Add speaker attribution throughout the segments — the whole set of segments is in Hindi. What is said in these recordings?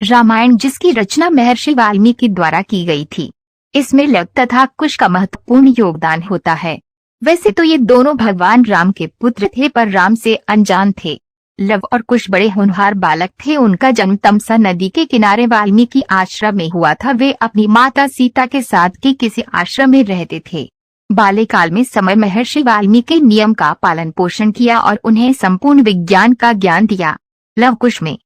Speaker 1: रामायण, जिसकी रचना महर्षि वाल्मीकि द्वारा की गई थी, इसमें लव तथा कुश का महत्वपूर्ण योगदान होता है। वैसे तो ये दोनों भगवान राम के पुत्र थे, पर राम से अनजान थे। लव और कुश बड़े होनहार बालक थे। उनका जन्म तमसा नदी के किनारे वाल्मीकि आश्रम में हुआ था। वे अपनी माता सीता के साथ के किसी आश्रम में रहते थे। बाल्यकाल में समय महर्षि वाल्मीकि नियम का पालन पोषण किया और उन्हें संपूर्ण विज्ञान का ज्ञान दिया। लव कुश में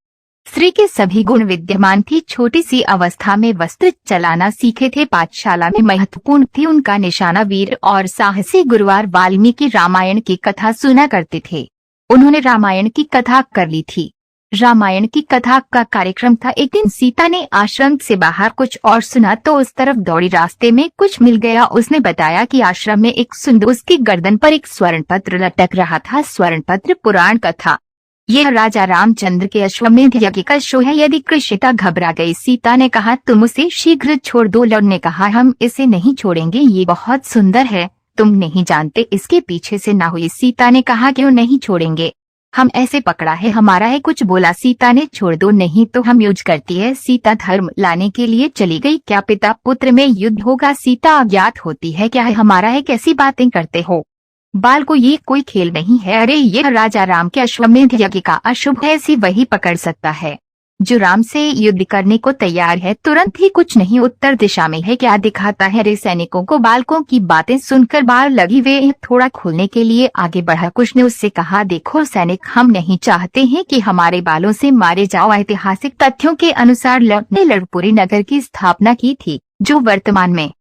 Speaker 1: स्त्री के सभी गुण विद्यमान थी। छोटी सी अवस्था में वस्त्र चलाना सीखे थे। पाठशाला में महत्वपूर्ण थी उनका निशाना वीर और साहसी। गुरुवार वाल्मीकि रामायण की कथा सुना करते थे। उन्होंने रामायण की कथा कर ली थी। रामायण की कथा का कार्यक्रम था। एक दिन सीता ने आश्रम से बाहर कुछ और सुना तो उस तरफ दौड़ी। रास्ते में कुछ मिल गया। उसने बताया कि आश्रम में एक सुंदर, उसकी गर्दन पर एक स्वर्ण पत्र लटक रहा था। स्वर्ण पत्र पुराण कथा। यह राजा रामचंद्र के अश्वमेध यज्ञ का शो है। यदि कृषिता घबरा गई। सीता ने कहा, तुम उसे शीघ्र छोड़ दो। लव ने कहा, हम इसे नहीं छोड़ेंगे, ये बहुत सुंदर है। तुम नहीं जानते इसके पीछे से ना हुई। सीता ने कहा, क्यों नहीं छोड़ेंगे, हम ऐसे पकड़ा है, हमारा है। कुछ बोला। सीता ने, छोड़ दो, नहीं तो हम युद्ध करती है। सीता धर्म लाने के लिए चली गई। क्या पिता पुत्र में युद्ध होगा? सीता अज्ञात होती है। क्या है हमारा है, कैसी बातें करते हो बाल को, ये कोई खेल नहीं है। अरे यह राजा राम के अश्वमेध यज्ञ का अशुभ है, ऐसी वही पकड़ सकता है जो राम से युद्ध करने को तैयार है। तुरंत ही कुछ नहीं, उत्तर दिशा में है। क्या दिखाता है रे सैनिकों को? बालकों की बातें सुनकर बाल लगी। वे थोड़ा खोलने के लिए आगे बढ़ा। कुछ ने उससे कहा, देखो सैनिक, हम नहीं चाहते हैं कि हमारे बालों से मारे जाओ। ऐतिहासिक तथ्यों के अनुसार लव ने लवपुरी नगर की स्थापना की थी, जो वर्तमान में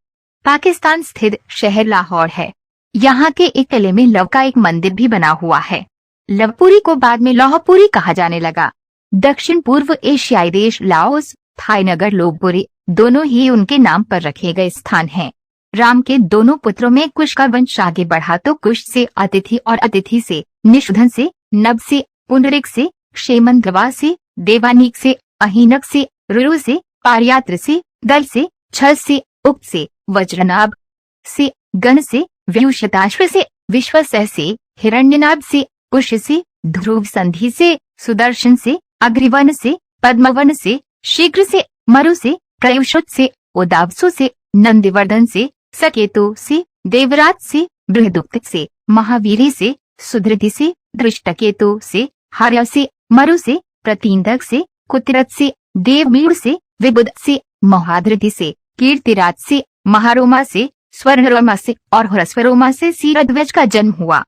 Speaker 1: पाकिस्तान स्थित शहर लाहौर है। यहाँ के एक किले में लव का एक मंदिर भी बना हुआ है। लवपुरी को बाद में लौहपुरी कहा जाने लगा। दक्षिण पूर्व एशियाई देश लाओस, थाईनगर, लवपुरी दोनों ही उनके नाम पर रखे गए स्थान हैं। राम के दोनों पुत्रों में कुश का वंश आगे बढ़ा तो कुश से अतिथि और अतिथि से निषुधन से, नब से, पुंडरिक से, क्षेमंद्रवा से, देवानीक से, अहीनक से, रुरु से, पारयात्र से, दल से, छल से, उक्त से, वज्रनाभ से, गण से, व्यूशताश्व से, विश्वसह से, हिरण्यनाभ से, कुश से, ध्रुव संधि से, सुदर्शन से, अग्रिवन से, पद्मवन से, शीघ्र से, मरु से, प्रयुषुत से, उदावसु से, नंदिवर्धन से, सकेतु से, देवराज से, बृहदुक्त से, महावीरी से, सुधृति से, दृष्टकेतु से, हार्य से, मरु से, प्रतींदक से, कुतिरथ से, देवमीड़ से, विबुध से, महाधृति से, कीर्तिराज से, महारोमा से, स्वर्णरोमा से और ह्रस्वरोमा से सीरध्वज का जन्म हुआ।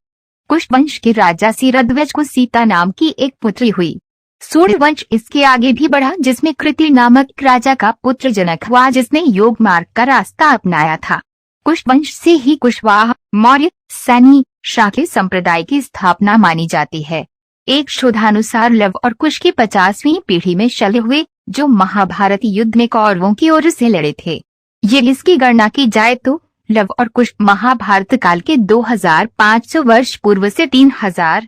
Speaker 1: कुश वंश के राजा सीरध्वज को सीता नाम की एक पुत्री हुई। सूर्यवंश इसके आगे भी बढ़ा, जिसमें कृति नामक राजा का पुत्र जनक हुआ, जिसने योग मार्ग का रास्ता अपनाया था। कुश वंश से ही कुशवाहा, मौर्य, सैनी, शाक्य संप्रदाय की स्थापना मानी जाती है। एक शोधानुसार लव और कुश की 50वीं पीढ़ी में शल्य हुए, जो महाभारत युद्ध में कौरवों की ओर से लड़े थे। ये इसकी गणना की जाए तो लव और कुश महाभारत काल के 2500 वर्ष पूर्व से 3000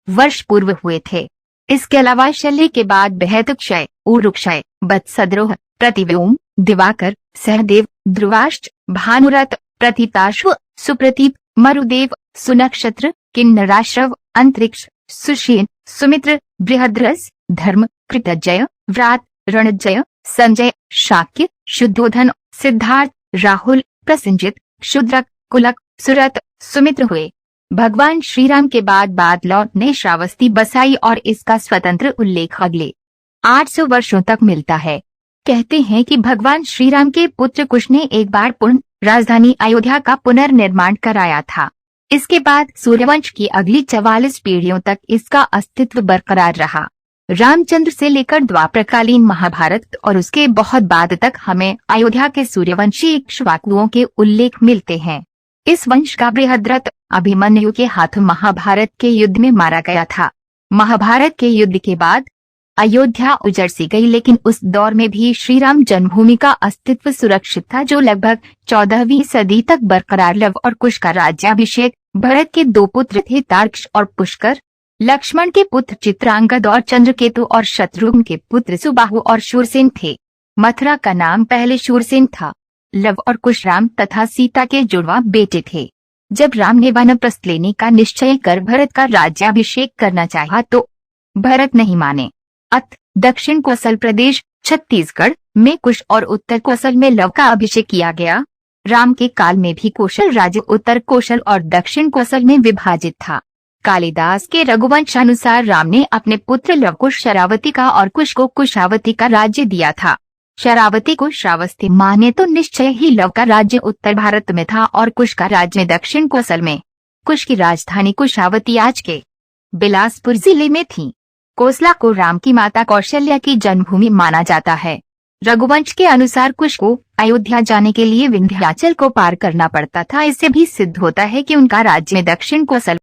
Speaker 1: वर्ष पूर्व हुए थे। इसके अलावा शल्य के बाद बृहदक्षय, उरुक्षय, वत्सद्रोह, प्रतिव्योम, दिवाकर, सहदेव, ध्रुवाष्ट, भानुरथ, प्रतीताश्व, सुप्रतीप, मरुदेव, सुनक्षत्र, किन्नराश्रव, अंतरिक्ष, सुषेण, सुमित्र, बृहद्रस, धर्म, कृतजय, व्रात, रणजय, संजय, शाक्य, शुद्धोधन, सिद्धार्थ, राहुल, प्रसंजित, शूद्रक, कुलक, सुरत, सुमित्र हुए। भगवान श्री राम के बाद लौट ने श्रावस्ती बसाई और इसका स्वतंत्र उल्लेख अगले 800 वर्षों तक मिलता है। कहते हैं कि भगवान श्री राम के पुत्र कुश ने एक बार पूर्ण राजधानी अयोध्या का पुनर्निर्माण कराया था। इसके बाद सूर्यवंश की अगली 44 पीढ़ियों तक इसका अस्तित्व बरकरार रहा। रामचंद्र से लेकर द्वापरकालीन महाभारत और उसके बहुत बाद तक हमें अयोध्या के सूर्यवंशी इक्ष्वाकुओं के उल्लेख मिलते हैं। इस वंश का बृहद्रथ अभिमन्यु के हाथों महाभारत के युद्ध में मारा गया था। महाभारत के युद्ध के बाद अयोध्या उजड़ सी गई, लेकिन उस दौर में भी श्री राम जन्मभूमि का अस्तित्व सुरक्षित था, जो लगभग 14वीं सदी तक बरकरार। लव और कुश का राज्याभिषेक भरत के 2 पुत्र थे, तार्क्ष और पुष्कर। लक्ष्मण के पुत्र चित्रांगद और चंद्रकेतु और शत्रुघ्न के पुत्र सुबाहु और शूरसेन थे। मथुरा का नाम पहले शूरसेन था। लव और कुश राम तथा सीता के जुड़वा बेटे थे। जब राम ने वानप्रस्थ लेने का निश्चय कर भरत का राज्याभिषेक करना चाहा तो भरत नहीं माने। अत दक्षिण कोसल प्रदेश छत्तीसगढ़ में कुश और उत्तर कोसल में लव का अभिषेक किया गया। राम के काल में भी कोशल राज्य उत्तर कोशल और दक्षिण कोसल में विभाजित था। कालिदास के रघुवंश अनुसार राम ने अपने पुत्र लव को शरावती का और कुश को कुशावती का राज्य दिया था। शरावती को श्रावस्ती माने तो निश्चय ही लव का राज्य उत्तर भारत में था और कुश का राज्य दक्षिण कोसल में। कुश की राजधानी कुशावती आज के बिलासपुर जिले में थी। कोसला को राम की माता कौशल्या की जन्मभूमि माना जाता है। रघुवंश के अनुसार कुश को अयोध्या जाने के लिए विंध्याचल को पार करना पड़ता था। इससे भी सिद्ध होता है कि उनका राज्य दक्षिण कोसल